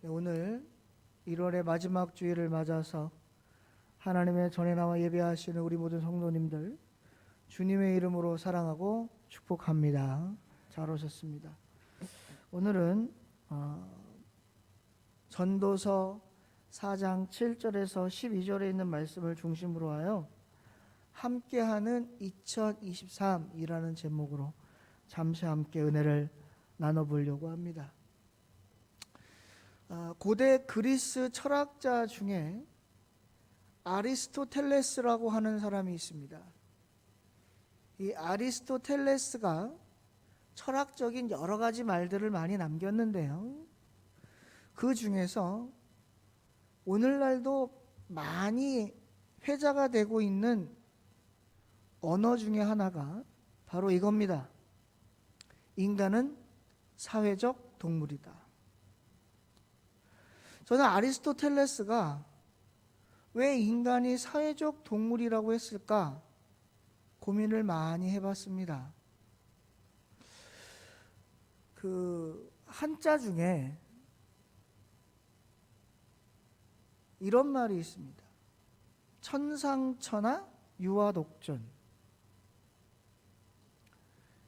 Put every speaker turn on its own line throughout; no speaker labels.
오늘 1월의 마지막 주일을 맞아서 하나님의 전에 나와 예배하시는 우리 모든 성도님들 주님의 이름으로 사랑하고 축복합니다. 잘 오셨습니다. 오늘은 전도서 4장 7절에서 12절에 있는 말씀을 중심으로 하여 함께하는 2023이라는 제목으로 잠시 함께 은혜를 나눠보려고 합니다. 고대 그리스 철학자 중에 아리스토텔레스라고 하는 사람이 있습니다. 이 아리스토텔레스가 철학적인 여러 가지 말들을 많이 남겼는데요, 그 중에서 오늘날도 많이 회자가 되고 있는 언어 중에 하나가 바로 이겁니다. 인간은 사회적 동물이다. 저는 아리스토텔레스가 왜 인간이 사회적 동물이라고 했을까 고민을 많이 해봤습니다. 그 한자 중에 이런 말이 있습니다. 천상천하 유아독존.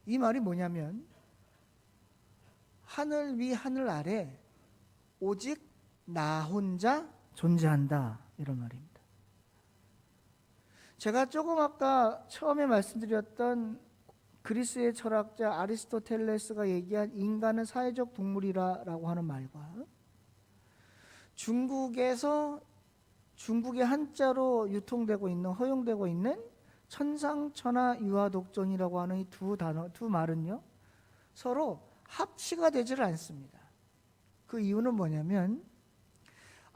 이 말이 뭐냐면 하늘 위 하늘 아래 오직 나 혼자 존재한다, 이런 말입니다. 제가 조금 아까 처음에 말씀드렸던 그리스의 철학자 아리스토텔레스가 얘기한 인간은 사회적 동물이라고 하는 말과 중국의 한자로 유통되고 있는, 허용되고 있는 천상천하 유아독존이라고 하는 이 두 말은요, 서로 합치가 되지를 않습니다. 그 이유는 뭐냐면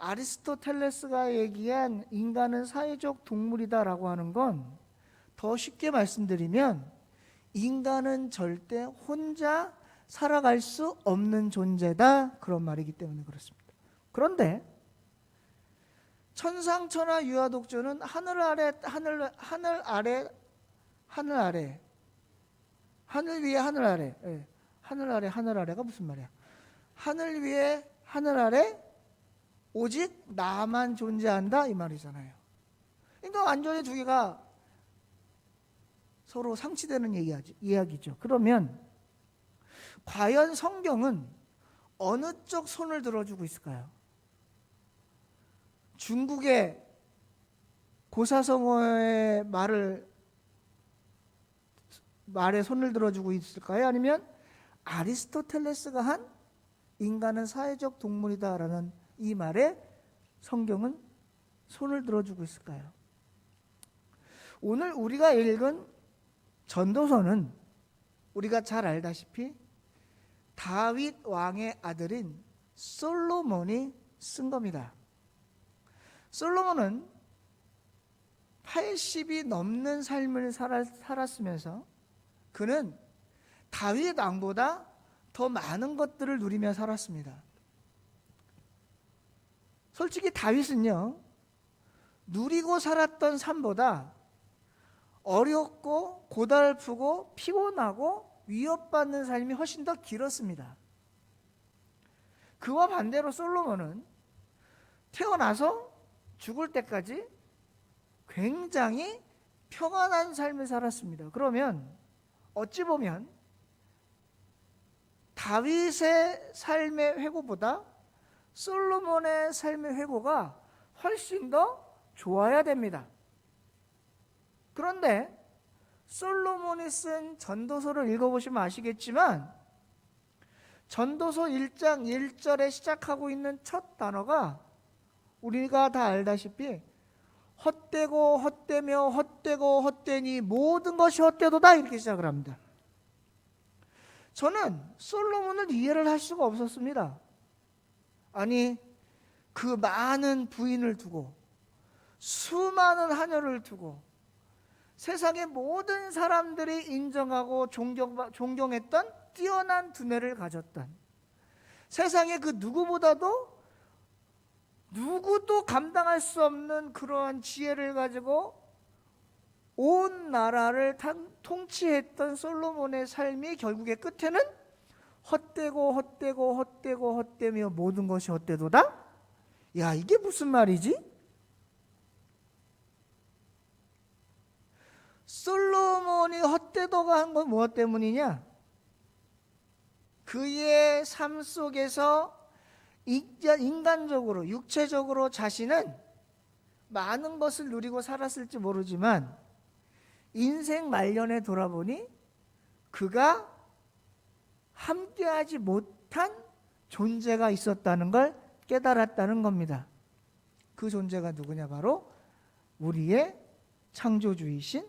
아리스토텔레스가 얘기한 인간은 사회적 동물이다라고 하는 건, 더 쉽게 말씀드리면 인간은 절대 혼자 살아갈 수 없는 존재다, 그런 말이기 때문에 그렇습니다. 그런데 천상천하 유아독존은 하늘 아래 하늘 위에 하늘 아래, 하늘 아래가 무슨 말이야? 하늘 위에 하늘 아래 오직 나만 존재한다, 이 말이잖아요. 그러니까 완전히 두 개가 서로 상치되는 이야기죠. 그러면 과연 성경은 어느 쪽 손을 들어주고 있을까요? 중국의 고사성어의 말에 손을 들어주고 있을까요? 아니면 아리스토텔레스가 한 인간은 사회적 동물이다라는 이 말에 성경은 손을 들어주고 있을까요? 오늘 우리가 읽은 전도서는 우리가 잘 알다시피 다윗 왕의 아들인 솔로몬이 쓴 겁니다. 솔로몬은 80이 넘는 삶을 살았으면서 그는 다윗 왕보다 더 많은 것들을 누리며 살았습니다. 솔직히 다윗은요, 누리고 살았던 삶보다 어렵고 고달프고 피곤하고 위협받는 삶이 훨씬 더 길었습니다. 그와 반대로 솔로몬은 태어나서 죽을 때까지 굉장히 평안한 삶을 살았습니다. 그러면 어찌 보면 다윗의 삶의 회고보다 솔로몬의 삶의 회고가 훨씬 더 좋아야 됩니다. 그런데 솔로몬이 쓴 전도서를 읽어보시면 아시겠지만 전도서 1장 1절에 시작하고 있는 첫 단어가 우리가 다 알다시피 헛되고 헛되며 헛되고 헛되니 모든 것이 헛되도다, 이렇게 시작을 합니다. 저는 솔로몬을 이해를 할 수가 없었습니다. 아니, 그 많은 부인을 두고 수많은 하녀를 두고 세상의 모든 사람들이 인정하고 존경했던 뛰어난 두뇌를 가졌던, 세상의 그 누구도 감당할 수 없는 그러한 지혜를 가지고 온 나라를 통치했던 솔로몬의 삶이 결국의 끝에는 헛되며 모든 것이 헛되도다? 야, 이게 무슨 말이지? 솔로몬이 헛되도가 한 건 무엇 때문이냐? 그의 삶 속에서 인간적으로, 육체적으로 자신은 많은 것을 누리고 살았을지 모르지만 인생 말년에 돌아보니 그가 함께하지 못한 존재가 있었다는 걸 깨달았다는 겁니다. 그 존재가 누구냐? 바로 우리의 창조주이신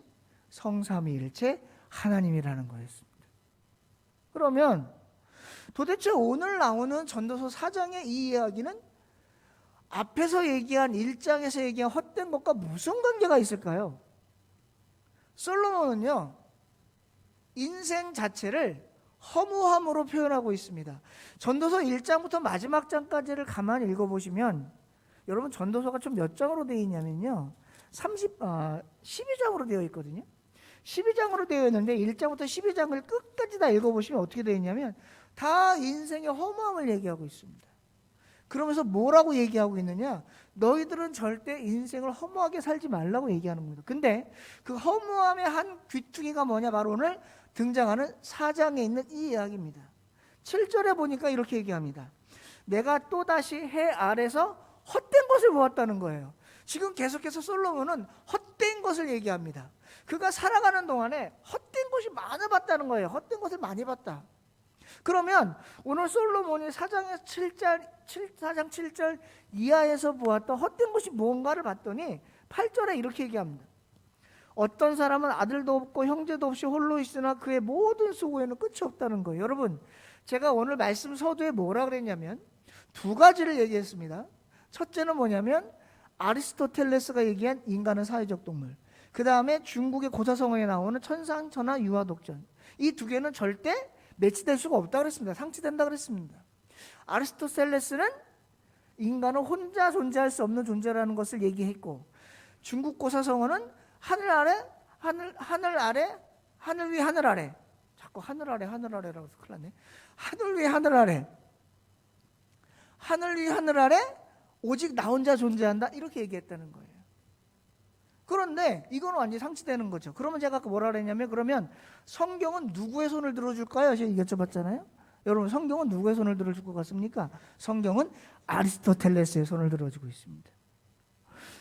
성삼위일체 하나님이라는 거였습니다. 그러면 도대체 오늘 나오는 전도서 4장의 이 이야기는 앞에서 얘기한 1장에서 얘기한 헛된 것과 무슨 관계가 있을까요? 솔로몬은요, 인생 자체를 허무함으로 표현하고 있습니다. 전도서 1장부터 마지막 장까지를 가만히 읽어보시면 여러분 전도서가 좀 몇 장으로 되어 있냐면요, 12장으로 되어 있거든요. 12장으로 되어 있는데 1장부터 12장을 끝까지 다 읽어보시면 어떻게 되어 있냐면 다 인생의 허무함을 얘기하고 있습니다. 그러면서 뭐라고 얘기하고 있느냐? 너희들은 절대 인생을 허무하게 살지 말라고 얘기하는 겁니다. 근데 그 허무함의 한 귀퉁이가 뭐냐? 바로 오늘 등장하는 4장에 있는 이 이야기입니다. 7절에 보니까 이렇게 얘기합니다. 내가 또다시 해 아래서 헛된 것을 보았다는 거예요. 지금 계속해서 솔로몬은 헛된 것을 얘기합니다. 그가 살아가는 동안에 헛된 것이 많이 봤다는 거예요. 헛된 것을 많이 봤다. 그러면 오늘 솔로몬이 4장 7절 이하에서 보았던 헛된 것이 무언가를 봤더니 8절에 이렇게 얘기합니다. 어떤 사람은 아들도 없고 형제도 없이 홀로 있으나 그의 모든 수고에는 끝이 없다는 거예요. 여러분, 제가 오늘 말씀 서두에 뭐라 그랬냐면 두 가지를 얘기했습니다. 첫째는 뭐냐면 아리스토텔레스가 얘기한 인간은 사회적 동물, 그 다음에 중국의 고사성어에 나오는 천상천하 유아독전, 이 두 개는 절대 매치될 수가 없다 그랬습니다. 상치된다 그랬습니다. 아리스토텔레스는 인간은 혼자 존재할 수 없는 존재라는 것을 얘기했고, 중국 고사성어는 하늘 아래, 하늘 위 하늘 아래, 자꾸 하늘 아래라고 해서 큰일 났네. 하늘 위 하늘 아래, 하늘 위 하늘 아래 오직 나 혼자 존재한다, 이렇게 얘기했다는 거예요. 그런데 이건 완전히 상치되는 거죠. 그러면 제가 아까 뭐라 그랬냐면, 그러면 성경은 누구의 손을 들어줄까요? 제가 여쭤봤잖아요. 여러분, 성경은 누구의 손을 들어줄 것 같습니까? 성경은 아리스토텔레스의 손을 들어주고 있습니다.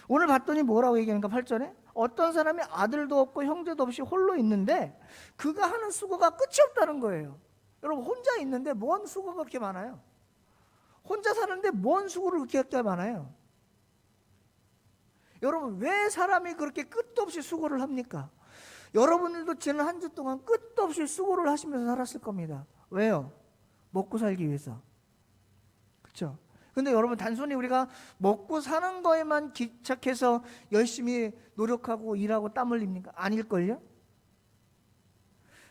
오늘 봤더니 뭐라고 얘기하는가? 8절에 어떤 사람이 아들도 없고 형제도 없이 홀로 있는데 그가 하는 수고가 끝이 없다는 거예요. 여러분, 혼자 있는데 뭔 수고가 그렇게 많아요? 혼자 사는데 뭔 수고를 그렇게 많아요? 여러분, 왜 사람이 그렇게 끝도 없이 수고를 합니까? 여러분들도 지난 한 주 동안 끝도 없이 수고를 하시면서 살았을 겁니다. 왜요? 먹고 살기 위해서. 그렇죠? 근데 여러분, 단순히 우리가 먹고 사는 거에만 기착해서 열심히 노력하고 일하고 땀 흘립니까? 아닐걸요?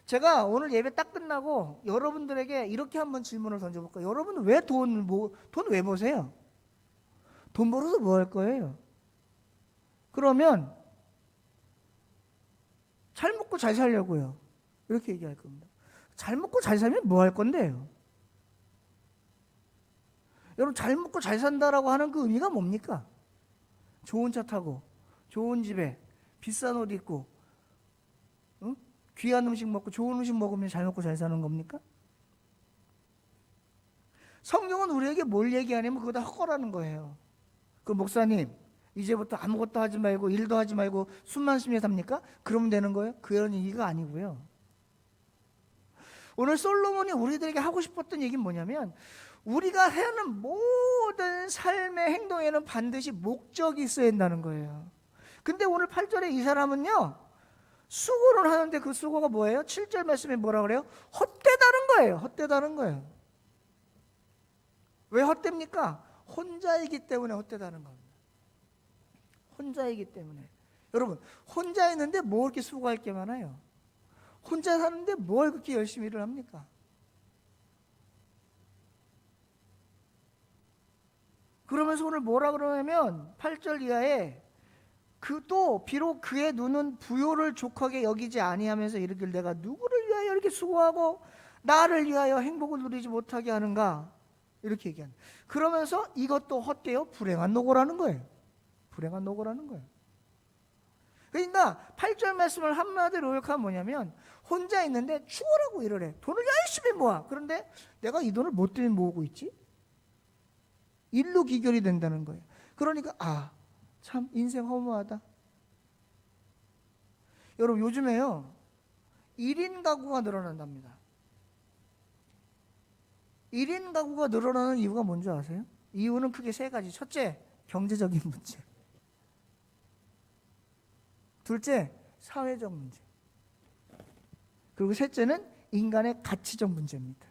제가 오늘 예배 딱 끝나고 여러분들에게 이렇게 한번 질문을 던져볼까요? 여러분은 왜 돈 왜 버세요? 돈 벌어서 뭐 할 거예요? 그러면 잘 먹고 잘 살려고요. 이렇게 얘기할 겁니다. 잘 먹고 잘 살면 뭐 할 건데요? 여러분, 잘 먹고 잘 산다라고 하는 그 의미가 뭡니까? 좋은 차 타고 좋은 집에 비싼 옷 입고, 응? 귀한 음식 먹고 좋은 음식 먹으면 잘 먹고 잘 사는 겁니까? 성경은 우리에게 뭘 얘기하냐면 그거 다 헛거라는 거예요. 그 목사님, 이제부터 아무것도 하지 말고 일도 하지 말고 숨만 쉬며 삽니까? 그러면 되는 거예요? 그런 얘기가 아니고요. 오늘 솔로몬이 우리들에게 하고 싶었던 얘기는 뭐냐면, 우리가 하는 모든 삶의 행동에는 반드시 목적이 있어야 한다는 거예요. 근데 오늘 8절에 이 사람은요, 수고를 하는데 그 수고가 뭐예요? 7절 말씀에 뭐라 그래요? 헛되다는 거예요. 헛되다는 거예요. 왜 헛됩니까? 혼자이기 때문에 헛되다는 겁니다. 혼자이기 때문에. 여러분, 혼자 있는데 뭐 이렇게 수고할 게 많아요? 혼자 사는데 뭘 그렇게 열심히 일을 합니까? 그러면서 오늘 뭐라 그러냐면 8절 이하에 그도 비록 그의 눈은 부요를 족하게 여기지 아니하면서 이르길 내가 누구를 위하여 이렇게 수고하고 나를 위하여 행복을 누리지 못하게 하는가? 이렇게 얘기하는. 그러면서 이것도 헛되어 불행한 노고라는 거예요. 불행한 노고라는 거예요. 그러니까 8절 말씀을 한마디로 요약하면 뭐냐면 혼자 있는데 죽으라고 일을 해. 돈을 열심히 모아. 그런데 내가 이 돈을 뭐 때문에 모으고 있지? 일로 기결이 된다는 거예요. 그러니까 참 인생 허무하다. 여러분 요즘에요 1인 가구가 늘어난답니다. 1인 가구가 늘어나는 이유가 뭔지 아세요? 이유는 크게 세 가지. 첫째, 경제적인 문제. 둘째, 사회적 문제. 그리고 셋째는 인간의 가치적 문제입니다.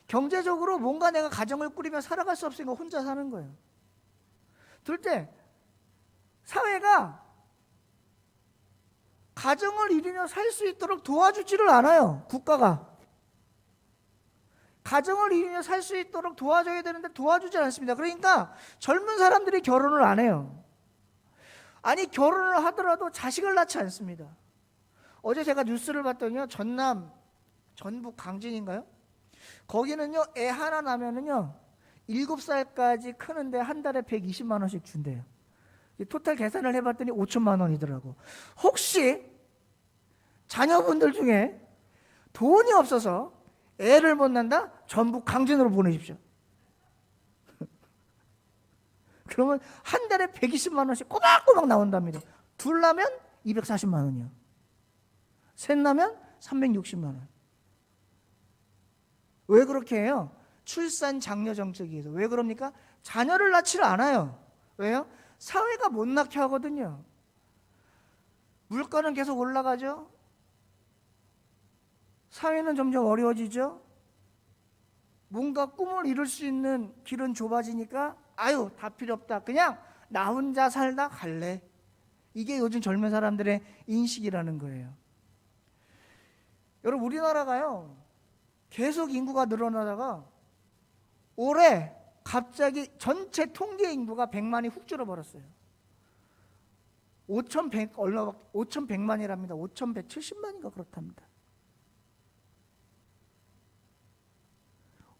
경제적으로 뭔가 내가 가정을 꾸리며 살아갈 수 없으니까 혼자 사는 거예요. 둘째, 사회가 가정을 이루며 살 수 있도록 도와주지를 않아요. 국가가. 가정을 이루며 살 수 있도록 도와줘야 되는데 도와주지 않습니다. 그러니까 젊은 사람들이 결혼을 안 해요. 아니 결혼을 하더라도 자식을 낳지 않습니다. 어제 제가 뉴스를 봤더니요 전북 강진인가요? 거기는요 애 하나 낳으면은요 7살까지 크는데 한 달에 120만 원씩 준대요. 토탈 계산을 해봤더니 5천만 원이더라고. 혹시 자녀분들 중에 돈이 없어서 애를 못 낳는다? 전북 강진으로 보내십시오. 그러면 한 달에 120만 원씩 꼬박꼬박 나온답니다. 둘 낳으면 240만 원이요. 셋 낳으면 360만 원. 왜 그렇게 해요? 출산 장려 정책에 의해서. 왜 그럽니까? 자녀를 낳지를 않아요. 왜요? 사회가 못 낳게 하거든요. 물가는 계속 올라가죠. 사회는 점점 어려워지죠. 뭔가 꿈을 이룰 수 있는 길은 좁아지니까 다 필요 없다. 그냥 나 혼자 살다 갈래. 이게 요즘 젊은 사람들의 인식이라는 거예요. 여러분 우리나라가요 계속 인구가 늘어나다가 올해 갑자기 전체 통계 인구가 100만이 훅 줄어버렸어요. 5,100만이랍니다. 5,170만인가 그렇답니다.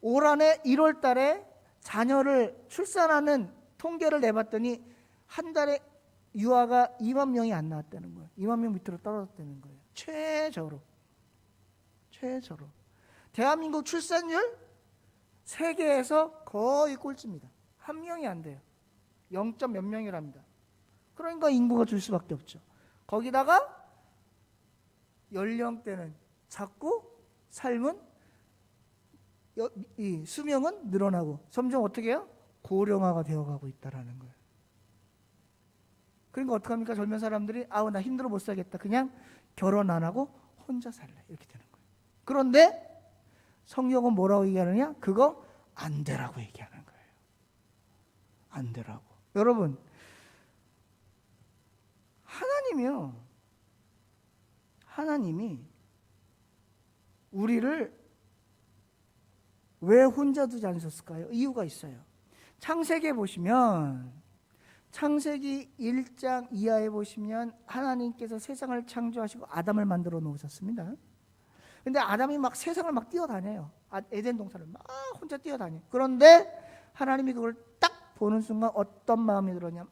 올 한해 1월 달에 자녀를 출산하는 통계를 내봤더니 한 달에 유아가 2만 명이 안 나왔다는 거예요. 2만 명 밑으로 떨어졌다는 거예요. 최저로. 대한민국 출산율 세계에서 거의 꼴찌입니다. 한 명이 안 돼요. 0. 몇 명이랍니다. 그러니까 인구가 줄 수밖에 없죠. 거기다가 연령대는 작고 삶은 이 수명은 늘어나고 점점 어떻게 해요? 고령화가 되어가고 있다는 거예요. 그러니까 어떡합니까? 젊은 사람들이 나 힘들어 못 살겠다. 그냥 결혼 안 하고 혼자 살래. 이렇게 되는 거예요. 그런데 성경은 뭐라고 얘기하느냐? 그거 안 되라고 얘기하는 거예요. 안 되라고. 여러분 하나님이 우리를 왜 혼자 두지 않으셨을까요? 이유가 있어요. 창세기에 보시면 창세기 1장 이하에 보시면 하나님께서 세상을 창조하시고 아담을 만들어 놓으셨습니다. 근데 아담이 막 세상을 막 뛰어다녀요. 에덴 동산을 막 혼자 뛰어다녀요. 그런데 하나님이 그걸 딱 보는 순간 어떤 마음이 들었냐면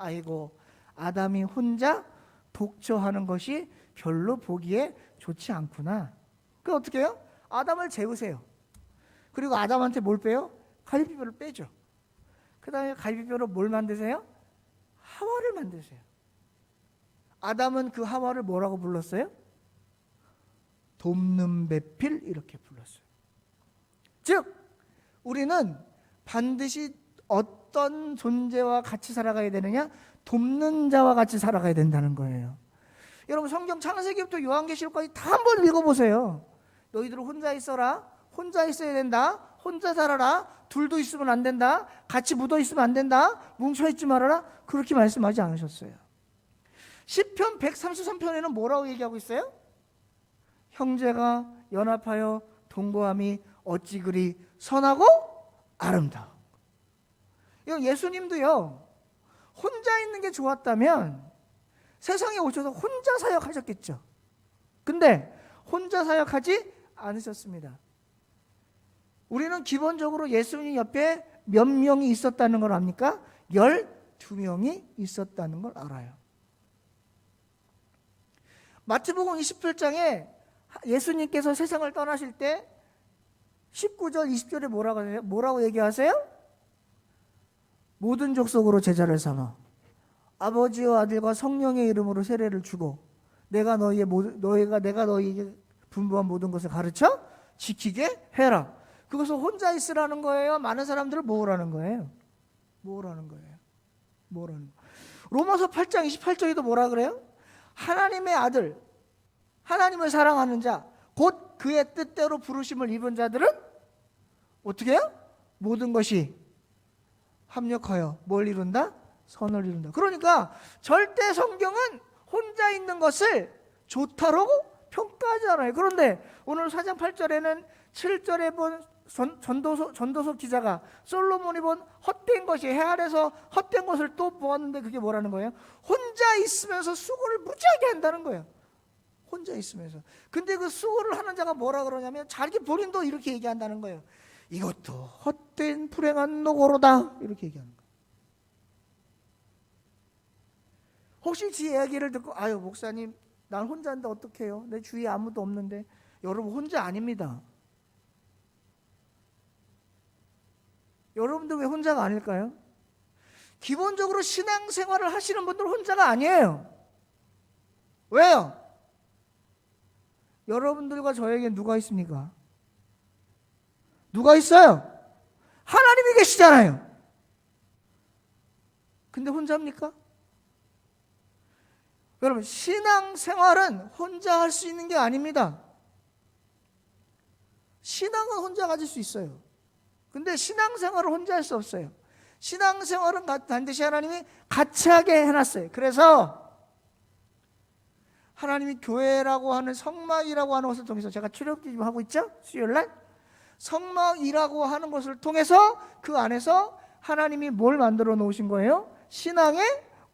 아담이 혼자 독초하는 것이 별로 보기에 좋지 않구나. 그럼 어떻게 해요? 아담을 재우세요. 그리고 아담한테 뭘 빼요? 갈비뼈를 빼죠. 그 다음에 갈비뼈로 뭘 만드세요? 하와를 만드세요. 아담은 그 하와를 뭐라고 불렀어요? 돕는 배필 이렇게 불렀어요. 즉 우리는 반드시 어떤 존재와 같이 살아가야 되느냐? 돕는 자와 같이 살아가야 된다는 거예요. 여러분 성경 창세기부터 요한계시록까지 다 한번 읽어보세요. 너희들은 혼자 있어라. 혼자 있어야 된다. 혼자 살아라. 둘도 있으면 안 된다. 같이 묻어 있으면 안 된다. 뭉쳐있지 말아라. 그렇게 말씀하지 않으셨어요. 시편 133편에는 뭐라고 얘기하고 있어요? 형제가 연합하여 동거함이 어찌 그리 선하고 아름다워. 예수님도요 혼자 있는 게 좋았다면 세상에 오셔서 혼자 사역하셨겠죠. 근데 혼자 사역하지 않으셨습니다. 우리는 기본적으로 예수님 옆에 몇 명이 있었다는 걸 압니까? 12명이 있었다는 걸 알아요. 마태복음 27장에 예수님께서 세상을 떠나실 때 19절 20절에 뭐라고 얘기하세요? 모든 족속으로 제자를 삼아 아버지와 아들과 성령의 이름으로 세례를 주고 내가 너희에게 분부한 모든 것을 가르쳐 지키게 해라. 그것을 혼자 있으라는 거예요? 많은 사람들을 모으라는 거예요? 모으라는 거예요. 로마서 8장 28절에도 뭐라 그래요? 하나님의 아들, 하나님을 사랑하는 자, 곧 그의 뜻대로 부르심을 입은 자들은 어떻게 해요? 모든 것이 합력하여 뭘 이룬다? 선을 이룬다. 그러니까 절대 성경은 혼자 있는 것을 좋다라고 평가하지 않아요. 그런데 오늘 4장 8절에는 7절에 본 전도서 기자가 솔로몬이 본 헛된 것이 해 아래서 헛된 것을 또 보았는데 그게 뭐라는 거예요? 혼자 있으면서 수고를 무지하게 한다는 거예요. 혼자 있으면서. 근데 그 수고를 하는 자가 뭐라 그러냐면 자기 본인도 이렇게 얘기한다는 거예요. 이것도 헛된 불행한 노고로다. 이렇게 얘기하는 거예요. 혹시 제 이야기를 듣고 아유 목사님 난 혼자인데 어떡해요? 내 주위에 아무도 없는데. 여러분 혼자 아닙니다. 여러분들 왜 혼자가 아닐까요? 기본적으로 신앙생활을 하시는 분들 혼자가 아니에요. 왜요? 여러분들과 저에게 누가 있습니까? 누가 있어요? 하나님이 계시잖아요. 근데 혼자입니까? 여러분 신앙생활은 혼자 할 수 있는 게 아닙니다. 신앙은 혼자 가질 수 있어요. 근데 신앙생활을 혼자 할 수 없어요. 신앙생활은 반드시 하나님이 같이 하게 해놨어요. 그래서 하나님이 교회라고 하는 성막이라고 하는 것을 통해서 제가 출애굽기 좀 하고 있죠? 수요일날 성막이라고 하는 것을 통해서 그 안에서 하나님이 뭘 만들어 놓으신 거예요? 신앙의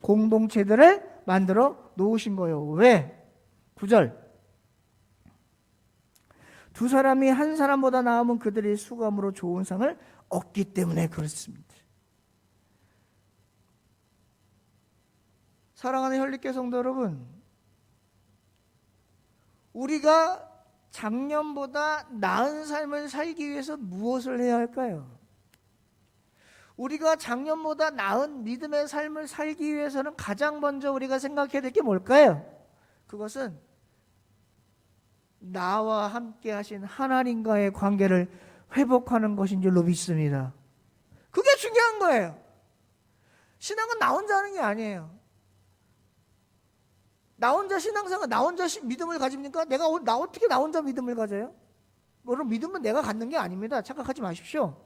공동체들을 만들어 놓으신 거예요. 왜? 9절 두 사람이 한 사람보다 나으면 그들이 수감으로 좋은 상을 얻기 때문에 그렇습니다. 사랑하는 혈리교 성도 여러분, 우리가 작년보다 나은 삶을 살기 위해서 무엇을 해야 할까요? 우리가 작년보다 나은 믿음의 삶을 살기 위해서는 가장 먼저 우리가 생각해야 될 게 뭘까요? 그것은 나와 함께 하신 하나님과의 관계를 회복하는 것인 줄로 믿습니다. 그게 중요한 거예요. 신앙은 나 혼자 하는 게 아니에요. 나 혼자 신앙생활, 나 혼자 믿음을 가집니까? 어떻게 나 혼자 믿음을 가져요? 여러분 믿음은 내가 갖는 게 아닙니다. 착각하지 마십시오.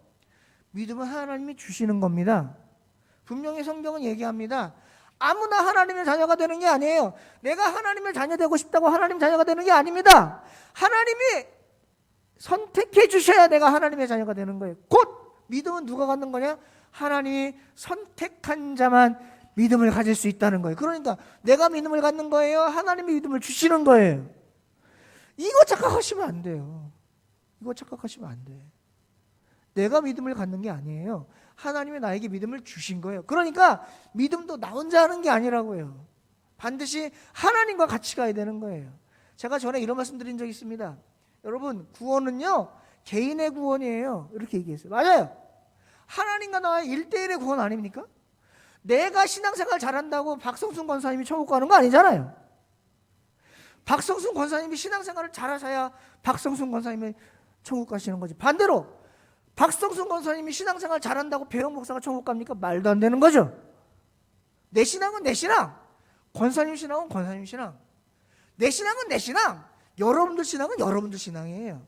믿음은 하나님이 주시는 겁니다. 분명히 성경은 얘기합니다. 아무나 하나님의 자녀가 되는 게 아니에요. 내가 하나님의 자녀 되고 싶다고 하나님 자녀가 되는 게 아닙니다. 하나님이 선택해 주셔야 내가 하나님의 자녀가 되는 거예요. 곧 믿음은 누가 갖는 거냐? 하나님이 선택한 자만 믿음을 가질 수 있다는 거예요. 그러니까 내가 믿음을 갖는 거예요? 하나님이 믿음을 주시는 거예요. 이거 착각하시면 안 돼요. 이거 착각하시면 안 돼. 내가 믿음을 갖는 게 아니에요. 하나님이 나에게 믿음을 주신 거예요. 그러니까 믿음도 나 혼자 하는 게 아니라고요. 반드시 하나님과 같이 가야 되는 거예요. 제가 전에 이런 말씀 드린 적이 있습니다. 여러분 구원은요 개인의 구원이에요. 이렇게 얘기했어요. 맞아요. 하나님과 나의 1대1의 구원 아닙니까? 내가 신앙생활 잘한다고 박성순 권사님이 천국 가는 거 아니잖아요. 박성순 권사님이 신앙생활을 잘하셔야 박성순 권사님이 천국 가시는 거지. 반대로 박성순 권사님이 신앙생활 잘한다고 배영 목사가 천국 갑니까? 말도 안 되는 거죠. 내 신앙은 내 신앙, 권사님 신앙은 권사님 신앙. 내 신앙은 내 신앙, 여러분들 신앙은 여러분들 신앙이에요.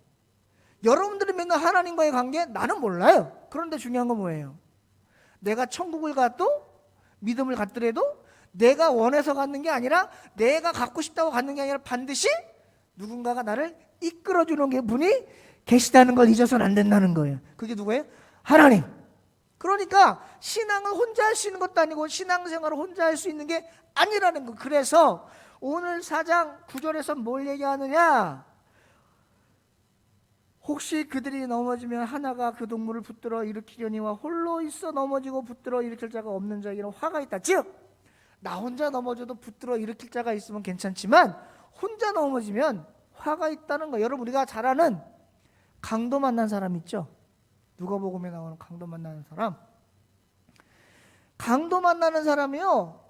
여러분들이 맨날 하나님과의 관계 나는 몰라요. 그런데 중요한 건 뭐예요? 내가 천국을 가도 믿음을 갖더라도 내가 원해서 갖는 게 아니라 내가 갖고 싶다고 갖는 게 아니라 반드시 누군가가 나를 이끌어주는 분이 계시다는 걸 잊어서는 안 된다는 거예요. 그게 누구예요? 하나님. 그러니까 신앙을 혼자 할 수 있는 것도 아니고 신앙생활을 혼자 할 수 있는 게 아니라는 거. 그래서 오늘 4장 9절에서 뭘 얘기하느냐? 혹시 그들이 넘어지면 하나가 그 동물을 붙들어 일으키려니와 홀로 있어 넘어지고 붙들어 일으킬 자가 없는 자에게는 화가 있다. 즉, 나 혼자 넘어져도 붙들어 일으킬 자가 있으면 괜찮지만 혼자 넘어지면 화가 있다는 거. 여러분, 우리가 잘 아는 강도 만난 사람 있죠? 누가복음에 나오는 강도 만나는 사람. 강도 만나는 사람이요,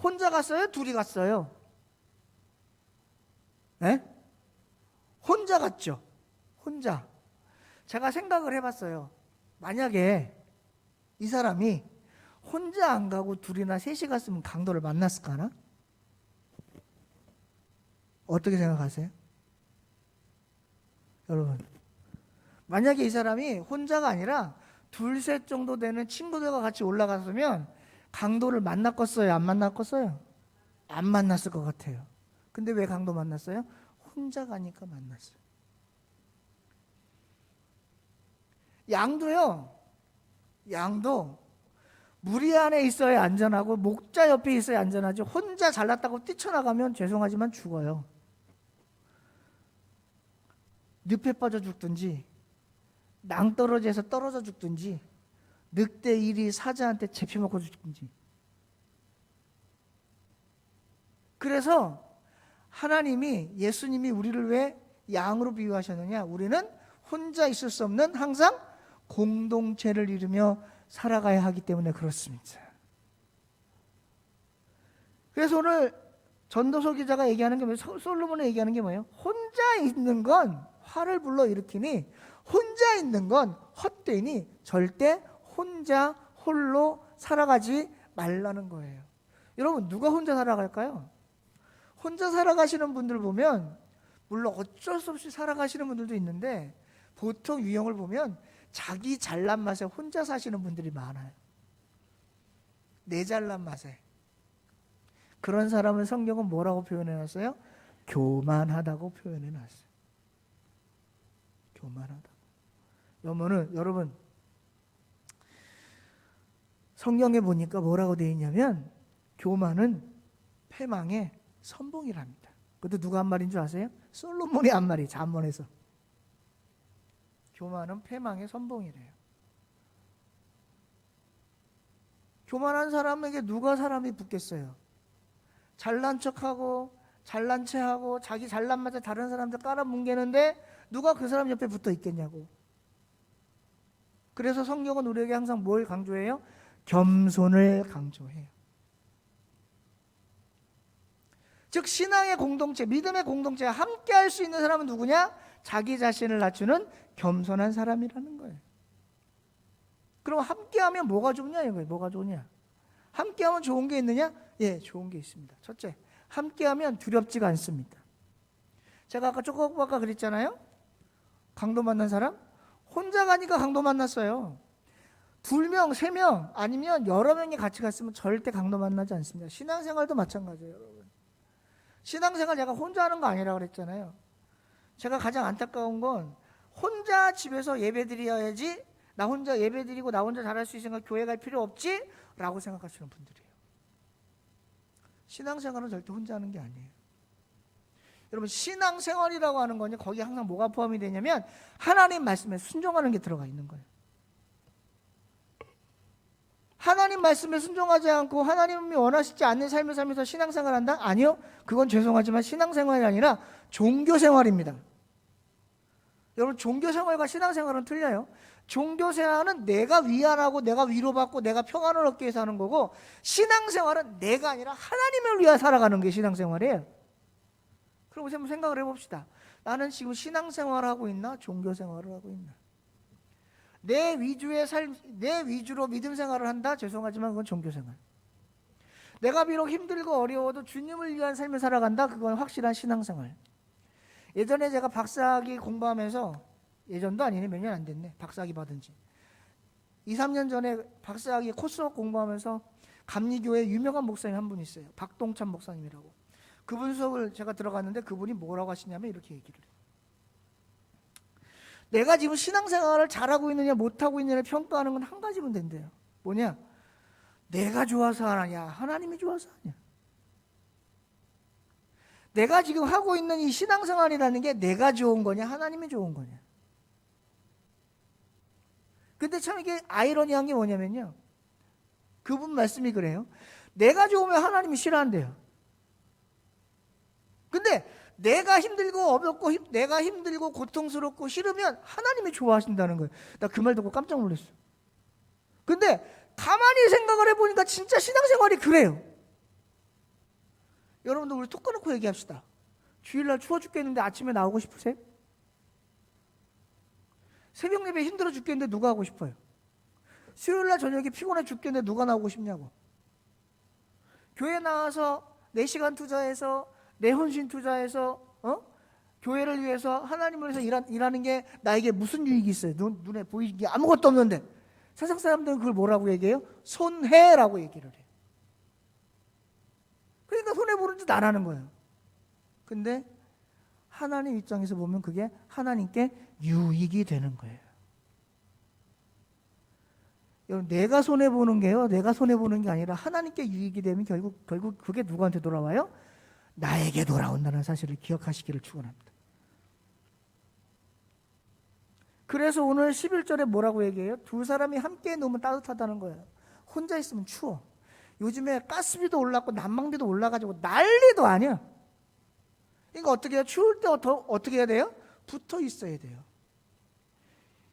혼자 갔어요? 둘이 갔어요? 네? 혼자 갔죠. 혼자. 제가 생각을 해봤어요. 만약에 이 사람이 혼자 안 가고 둘이나 셋이 갔으면 강도를 만났을까나? 어떻게 생각하세요? 여러분, 만약에 이 사람이 혼자가 아니라 둘, 셋 정도 되는 친구들과 같이 올라갔으면 강도를 만났겠어요? 안 만났겠어요? 안 만났을 것 같아요. 근데 왜 강도 만났어요? 혼자 가니까 만났어요. 양도 무리 안에 있어야 안전하고 목자 옆에 있어야 안전하지, 혼자 잘났다고 뛰쳐나가면 죄송하지만 죽어요. 늪에 빠져 죽든지 낭떠러지에서 떨어져 죽든지 늑대 이리 사자한테 잡혀먹고 죽든지. 그래서 하나님이, 예수님이 우리를 왜 양으로 비유하셨느냐? 우리는 혼자 있을 수 없는, 항상 공동체를 이루며 살아가야 하기 때문에 그렇습니다. 그래서 오늘 전도서 기자가 얘기하는 게 뭐예요? 솔로몬이 얘기하는 게 뭐예요? 혼자 있는 건 화를 불러일으키니 혼자 있는 건 헛되니 절대 혼자 홀로 살아가지 말라는 거예요. 여러분, 누가 혼자 살아갈까요? 혼자 살아가시는 분들 보면, 물론 어쩔 수 없이 살아가시는 분들도 있는데 보통 유형을 보면 자기 잘난 맛에 혼자 사시는 분들이 많아요. 내 잘난 맛에. 그런 사람을 성경은 뭐라고 표현해놨어요? 교만하다고 표현해놨어요. 교만하다. 여러분, 성경에 보니까 뭐라고 되어 있냐면 교만은 패망의 선봉이랍니다. 그것도 누가 한 말인 줄 아세요? 솔로몬이 한 말이, 잠언에서. 교만은 패망의 선봉이래요. 교만한 사람에게 누가 사람이 붙겠어요? 잘난 척하고 잘난 체하고 자기 잘난 맛에 다른 사람들 깔아뭉개는데 누가 그 사람 옆에 붙어 있겠냐고. 그래서 성경은 우리에게 항상 뭘 강조해요? 겸손을 강조해요. 즉, 신앙의 공동체, 믿음의 공동체가 함께 할 수 있는 사람은 누구냐? 자기 자신을 낮추는 겸손한 사람이라는 거예요. 그럼 함께하면 뭐가 좋냐 이거예요. 뭐가 좋냐? 함께하면 좋은 게 있느냐? 예, 좋은 게 있습니다. 첫째, 함께하면 두렵지가 않습니다. 제가 아까 조금 아까 그랬잖아요. 강도 만난 사람? 혼자 가니까 강도 만났어요. 2명, 3명 아니면 여러 명이 같이 갔으면 절대 강도 만나지 않습니다. 신앙생활도 마찬가지예요, 여러분. 신앙생활 제가 혼자 하는 거 아니라고 그랬잖아요. 제가 가장 안타까운 건 혼자 집에서 예배 드려야지, 나 혼자 예배 드리고 나 혼자 잘할 수 있으니까 교회 갈 필요 없지? 라고 생각하시는 분들이에요. 신앙생활은 절대 혼자 하는 게 아니에요. 여러분, 신앙생활이라고 하는 거는 거기에 항상 뭐가 포함이 되냐면 하나님 말씀에 순종하는 게 들어가 있는 거예요. 하나님 말씀에 순종하지 않고 하나님이 원하시지 않는 삶을 살면서 신앙생활 한다? 아니요. 그건 죄송하지만 신앙생활이 아니라 종교생활입니다. 여러분, 종교생활과 신앙생활은 틀려요. 종교생활은 내가 위안하고 내가 위로받고 내가 평안을 얻기 위해서 하는 거고, 신앙생활은 내가 아니라 하나님을 위해 살아가는 게 신앙생활이에요. 그럼 한번 생각을 해봅시다. 나는 지금 신앙생활을 하고 있나? 종교생활을 하고 있나? 내 위주로 믿음 생활을 한다? 죄송하지만 그건 종교생활. 내가 비록 힘들고 어려워도 주님을 위한 삶을 살아간다? 그건 확실한 신앙생활. 예전에 제가 박사학위 공부하면서, 예전도 아니네, 몇 년 안 됐네, 박사학위 받은 지 2, 3년 전에 박사학위 코스웍 공부하면서 감리교회 유명한 목사님 한 분 있어요. 박동찬 목사님이라고. 그분 수업을 제가 들어갔는데 그분이 뭐라고 하시냐면 이렇게 얘기를 해요. 내가 지금 신앙생활을 잘하고 있느냐 못하고 있느냐를 평가하는 건 한 가지면 된대요. 뭐냐? 내가 좋아서 하느냐, 하나님이 좋아서 하냐. 내가 지금 하고 있는 이 신앙생활이라는 게 내가 좋은 거냐, 하나님이 좋은 거냐. 근데 참 이게 아이러니한 게 뭐냐면요, 그분 말씀이 그래요. 내가 좋으면 하나님이 싫어한대요. 근데 내가 힘들고 어렵고 내가 힘들고 고통스럽고 싫으면 하나님이 좋아하신다는 거예요. 나 그 말 듣고 깜짝 놀랐어. 근데 가만히 생각을 해보니까 진짜 신앙생활이 그래요. 여러분들 우리 톡 꺼놓고 얘기합시다. 주일날 추워 죽겠는데 아침에 나오고 싶으세요? 새벽 예배 힘들어 죽겠는데 누가 하고 싶어요? 수요일날 저녁에 피곤해 죽겠는데 누가 나오고 싶냐고. 교회 나와서 4시간 투자해서 내 헌신 투자해서 교회를 위해서 하나님을 위해서 일하는 게 나에게 무슨 유익이 있어요? 눈에 보이는 게 아무것도 없는데 세상 사람들은 그걸 뭐라고 얘기해요? 손해라고 얘기를 해요. 그러니까 손해보는 짓 안 하는 거예요. 근데 하나님 입장에서 보면 그게 하나님께 유익이 되는 거예요. 여러분, 내가 손해보는 게요, 내가 손해보는 게 아니라 하나님께 유익이 되면 결국 그게 누구한테 돌아와요? 나에게 돌아온다는 사실을 기억하시기를 축원합니다. 그래서 오늘 11절에 뭐라고 얘기해요? 두 사람이 함께 놓으면 따뜻하다는 거예요. 혼자 있으면 추워. 요즘에 가스비도 올랐고 난방비도 올라가지고 난리도 아니야. 그러니까 어떻게 해요? 추울 때 어떻게 해야 돼요? 붙어 있어야 돼요.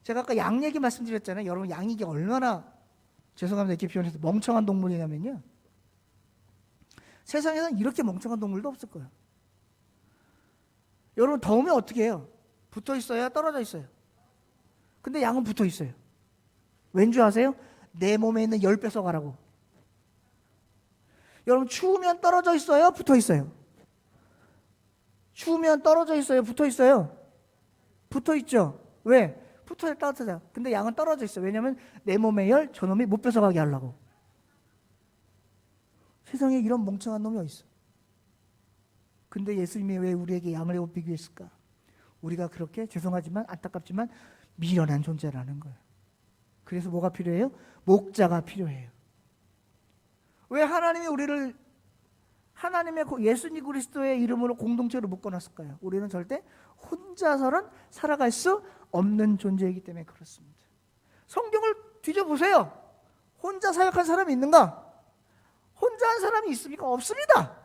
제가 아까 양 얘기 말씀드렸잖아요. 여러분, 양이 이게 얼마나, 죄송합니다 이렇게 표현해서, 멍청한 동물이냐면요, 세상에는 이렇게 멍청한 동물도 없을 거예요. 여러분, 더우면 어떻게 해요? 붙어 있어야 떨어져 있어요? 근데 양은 붙어 있어요. 왠지 아세요? 내 몸에 있는 열 뺏어가라고. 여러분, 추우면 떨어져 있어요? 붙어 있어요? 추우면 떨어져 있어요? 붙어 있어요? 붙어 있죠. 왜? 붙어야 따뜻하잖아. 근데 양은 떨어져 있어요. 왜냐하면 내 몸의 열 저놈이 못 뺏어가게 하려고. 세상에 이런 멍청한 놈이 어디 있어? 근데 예수님이 왜 우리에게 양을 옷 비교했을까? 우리가 그렇게, 죄송하지만 안타깝지만 미련한 존재라는 거예요. 그래서 뭐가 필요해요? 목자가 필요해요. 왜 하나님이 우리를 하나님의 예수님 그리스도의 이름으로 공동체로 묶어놨을까요? 우리는 절대 혼자서는 살아갈 수 없는 존재이기 때문에 그렇습니다. 성경을 뒤져보세요. 혼자 사역한 사람이 있는가? 혼자 한 사람이 있습니까? 없습니다.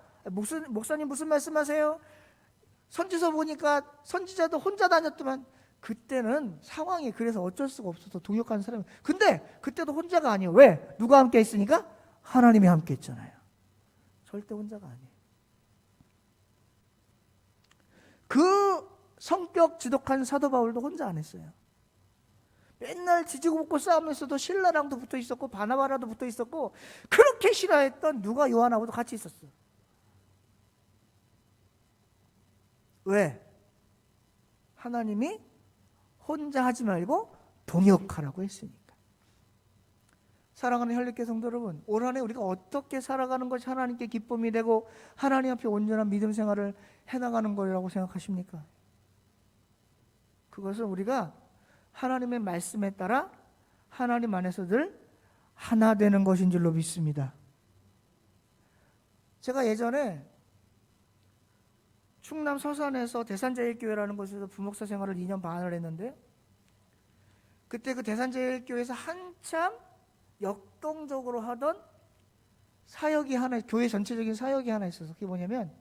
목사님 무슨 말씀하세요? 선지서 보니까 선지자도 혼자 다녔더만. 그때는 상황이 그래서 어쩔 수가 없어서 동역하는 사람이. 근데 그때도 혼자가 아니에요. 왜? 누가 함께 있으니까? 하나님이 함께 있잖아요. 절대 혼자가 아니에요. 그 성격 지독한 사도 바울도 혼자 안 했어요. 맨날 지지고 볶고 싸우면서도 신라랑도 붙어 있었고 바나바라도 붙어 있었고, 그렇게 싫어했던 누가 요한하고도 같이 있었어. 왜? 하나님이 혼자 하지 말고 동역하라고 했으니까. 사랑하는 혈육계 성도 여러분, 올 한 해 우리가 어떻게 살아가는 것이 하나님께 기쁨이 되고 하나님 앞에 온전한 믿음 생활을 해나가는 거라고 생각하십니까? 그것은 우리가 하나님의 말씀에 따라 하나님 안에서 늘 하나 되는 것인 줄로 믿습니다. 제가 예전에 충남 서산에서 대산제일교회라는 곳에서 부목사 생활을 2년 반을 했는데, 그때 그 대산제일교회에서 한참 역동적으로 하던 사역이 하나, 교회 전체적인 사역이 하나 있어서, 그게 뭐냐면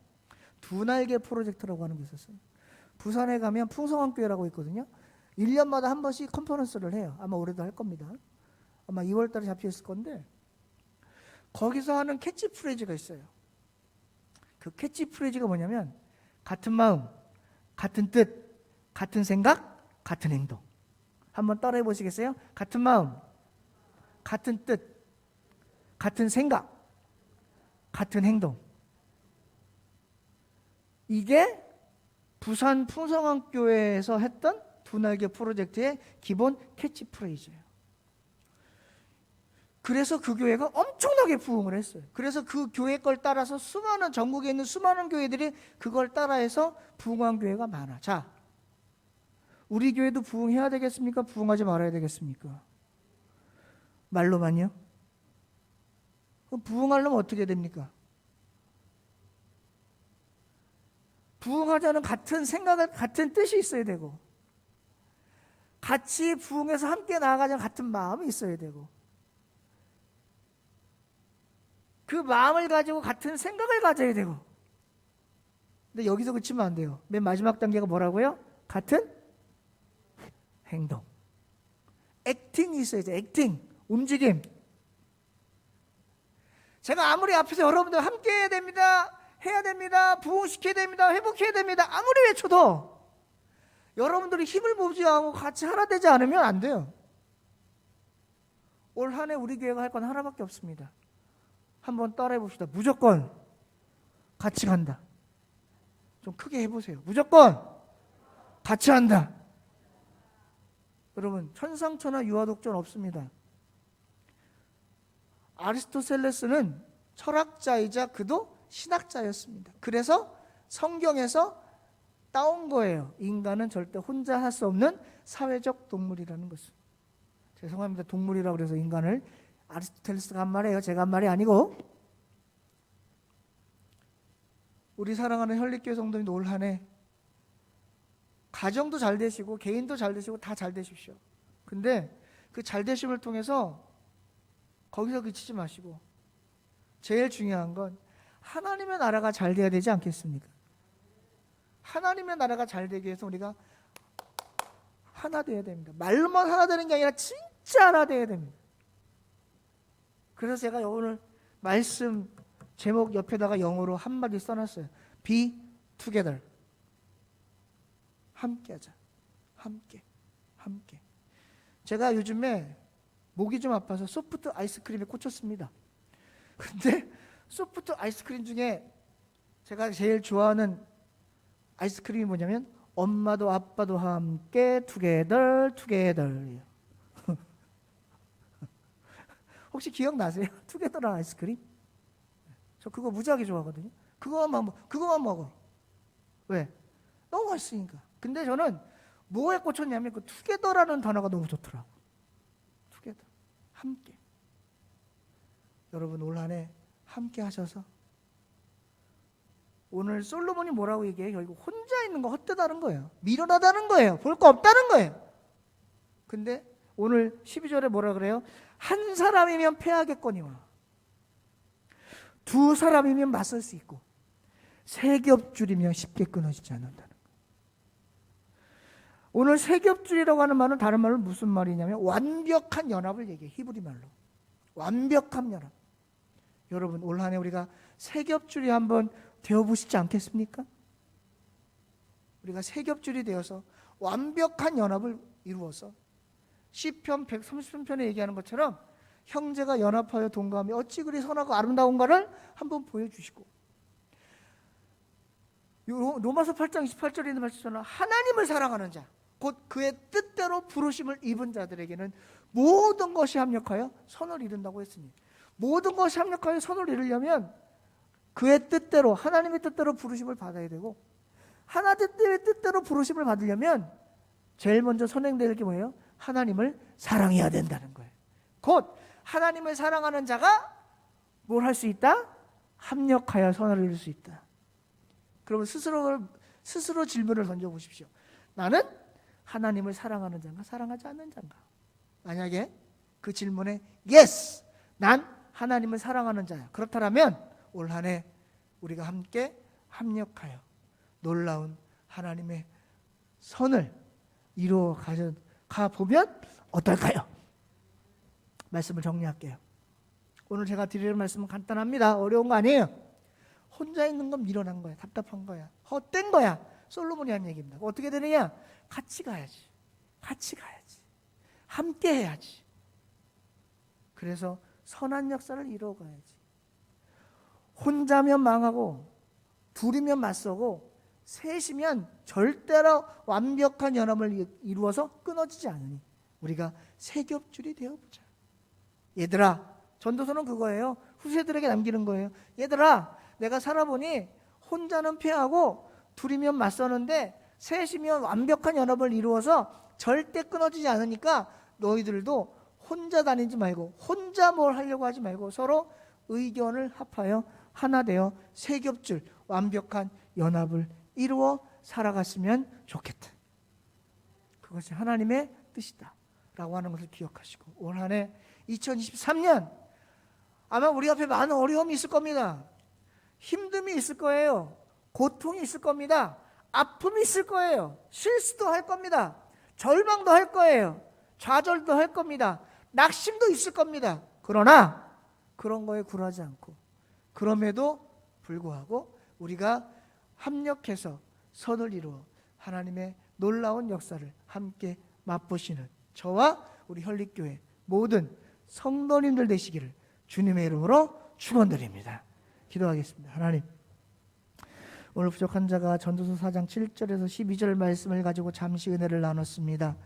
두 날개 프로젝트라고 하는 게 있었어요. 부산에 가면 풍성한교회라고 있거든요. 1년마다 한 번씩 컨퍼런스를 해요. 아마 올해도 할 겁니다. 아마 2월 달에 잡혀 있을 건데, 거기서 하는 캐치프레이즈가 있어요. 그 캐치프레이즈가 뭐냐면 같은 마음, 같은 뜻, 같은 생각, 같은 행동. 한번 따라해 보시겠어요? 같은 마음, 같은 뜻, 같은 생각, 같은 행동. 이게 부산 풍성한교회에서 했던 두 날개 프로젝트의 기본 캐치프레이즈예요. 그래서 그 교회가 엄청나게 부흥을 했어요. 그래서 그 교회 걸 따라서 전국에 있는 수많은 교회들이 그걸 따라해서 부흥한 교회가 많아. 자, 우리 교회도 부흥해야 되겠습니까? 부흥하지 말아야 되겠습니까? 말로만요? 그럼 부흥하려면 어떻게 됩니까? 부흥하자는 같은 생각을, 같은 뜻이 있어야 되고, 같이 부흥해서 함께 나아가자는 같은 마음이 있어야 되고, 그 마음을 가지고 같은 생각을 가져야 되고. 근데 여기서 그치면 안 돼요. 맨 마지막 단계가 뭐라고요? 같은 행동. 액팅이 있어야죠. 액팅, 움직임. 제가 아무리 앞에서 여러분들 함께 해야 됩니다, 해야 됩니다, 부흥시켜야 됩니다, 회복해야 됩니다, 아무리 외쳐도 여러분들이 힘을 모으지 않고 같이 하나 되지 않으면 안 돼요. 올 한 해 우리 교회가 할 건 하나밖에 없습니다. 한번 따라해 봅시다. 무조건 같이 간다. 좀 크게 해보세요. 무조건 같이 한다. 여러분, 천상천하 유아독존 없습니다. 아리스토텔레스는 철학자이자 그도 신학자였습니다. 그래서 성경에서 따온 거예요. 인간은 절대 혼자 할 수 없는 사회적 동물이라는 것을. 죄송합니다. 동물이라고 그래서 인간을 아리스토텔레스가 한 말이에요. 제가 한 말이 아니고. 우리 사랑하는 현립교회 성도님들 올 한 해 가정도 잘 되시고 개인도 잘 되시고 다 잘 되십시오. 근데 그 잘 되심을 통해서 거기서 그치지 마시고 제일 중요한 건 하나님의 나라가 잘 돼야 되지 않겠습니까? 하나님의 나라가 잘 되기 위해서 우리가 하나 돼야 됩니다. 말로만 하나 되는 게 아니라 진짜 하나 돼야 됩니다. 그래서 제가 오늘 말씀 제목 옆에다가 영어로 한마디 써놨어요. Be together. 함께 하자. 함께. 함께. 제가 요즘에 목이 좀 아파서 소프트 아이스크림에 꽂혔습니다. 근데 소프트 아이스크림 중에 제가 제일 좋아하는 아이스크림이 뭐냐면 엄마도 아빠도 함께 투게더 투게더예요. 혹시 기억나세요? 투게더라는 아이스크림? 저 그거 무지하게 좋아하거든요. 그거만 먹어. 왜? 너무 맛있으니까. 근데 저는 뭐에 꽂혔냐면 그 투게더라는 단어가 너무 좋더라고. 투게더. 함께. 여러분 올 한 해 함께 하셔서 오늘 솔로몬이 뭐라고 얘기해요? 결국 혼자 있는 거 헛되다는 거예요. 미련하다는 거예요. 볼 거 없다는 거예요. 근데 오늘 12절에 뭐라 그래요? 한 사람이면 패하겠거니와 두 사람이면 맞설 수 있고 세 겹줄이면 쉽게 끊어지지 않는다는 거예요. 오늘 세 겹줄이라고 하는 말은 다른 말로 무슨 말이냐면 완벽한 연합을 얘기해요. 히브리 말로. 완벽한 연합. 여러분 올 한 해 우리가 세 겹줄이 한번 되어보시지 않겠습니까? 우리가 세 겹줄이 되어서 완벽한 연합을 이루어서 시편 133편에 얘기하는 것처럼 형제가 연합하여 동감하며 어찌 그리 선하고 아름다운가를 한번 보여주시고 로마서 8장 28절에 있는 말씀처럼 하나님을 사랑하는 자 곧 그의 뜻대로 부르심을 입은 자들에게는 모든 것이 합력하여 선을 이룬다고 했으니 모든 것이 합력하여 선을 이루려면 그의 뜻대로 하나님의 뜻대로 부르심을 받아야 되고 하나님의 뜻대로 부르심을 받으려면 제일 먼저 선행될 게 뭐예요? 하나님을 사랑해야 된다는 거예요. 곧 하나님을 사랑하는 자가 뭘 할 수 있다? 합력하여 선을 이룰 수 있다. 그러면 스스로 질문을 던져보십시오. 나는 하나님을 사랑하는 자인가 사랑하지 않는 자인가? 만약에 그 질문에 yes! 난 하나님을 사랑하는 자야. 그렇다면 올 한 해 우리가 함께 합력하여 놀라운 하나님의 선을 이루어 가보면 어떨까요? 말씀을 정리할게요. 오늘 제가 드리는 말씀은 간단합니다. 어려운 거 아니에요. 혼자 있는 건 미련한 거야. 답답한 거야. 헛된 거야. 솔로몬이 한 얘기입니다. 어떻게 되느냐? 같이 가야지. 같이 가야지. 함께 해야지. 그래서 선한 역사를 이루어 가야지. 혼자면 망하고 둘이면 맞서고 셋이면 절대로 완벽한 연합을 이루어서 끊어지지 않으니 우리가 세 겹줄이 되어보자. 얘들아, 전도서는 그거예요. 후세들에게 남기는 거예요. 얘들아, 내가 살아보니 혼자는 패하고 둘이면 맞서는데 셋이면 완벽한 연합을 이루어서 절대 끊어지지 않으니까 너희들도 혼자 다니지 말고 혼자 뭘 하려고 하지 말고 서로 의견을 합하여 하나 되어 세 겹줄 완벽한 연합을 이루어 살아갔으면 좋겠다. 그것이 하나님의 뜻이다 라고 하는 것을 기억하시고, 올 한 해 2023년 아마 우리 앞에 많은 어려움이 있을 겁니다. 힘듦이 있을 거예요. 고통이 있을 겁니다. 아픔이 있을 거예요. 실수도 할 겁니다. 절망도 할 거예요. 좌절도 할 겁니다. 낙심도 있을 겁니다. 그러나 그런 거에 굴하지 않고, 그럼에도 불구하고 우리가 합력해서 선을 이루어 하나님의 놀라운 역사를 함께 맛보시는 저와 우리 현립교회 모든 성도님들 되시기를 주님의 이름으로 축원드립니다. 기도하겠습니다. 하나님, 오늘 부족한 자가 전도서 4장 7절에서 12절 말씀을 가지고 잠시 은혜를 나눴습니다.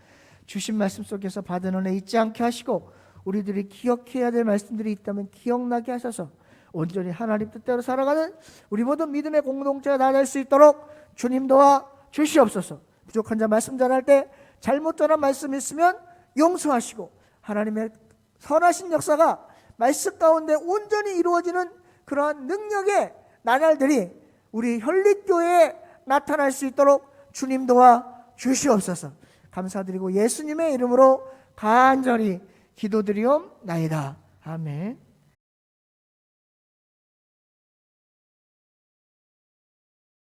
주신 말씀 속에서 받은 은혜 잊지 않게 하시고, 우리들이 기억해야 될 말씀들이 있다면 기억나게 하셔서 온전히 하나님 뜻대로 살아가는 우리 모든 믿음의 공동체가 다 될 수 있도록 주님 도와 주시옵소서. 부족한 자 말씀 전할 때 잘못 전한 말씀 있으면 용서하시고, 하나님의 선하신 역사가 말씀 가운데 온전히 이루어지는 그러한 능력의 나날들이 우리 현립교회에 나타날 수 있도록 주님 도와 주시옵소서. 감사드리고 예수님의 이름으로 간절히 기도드리옵나이다. 아멘.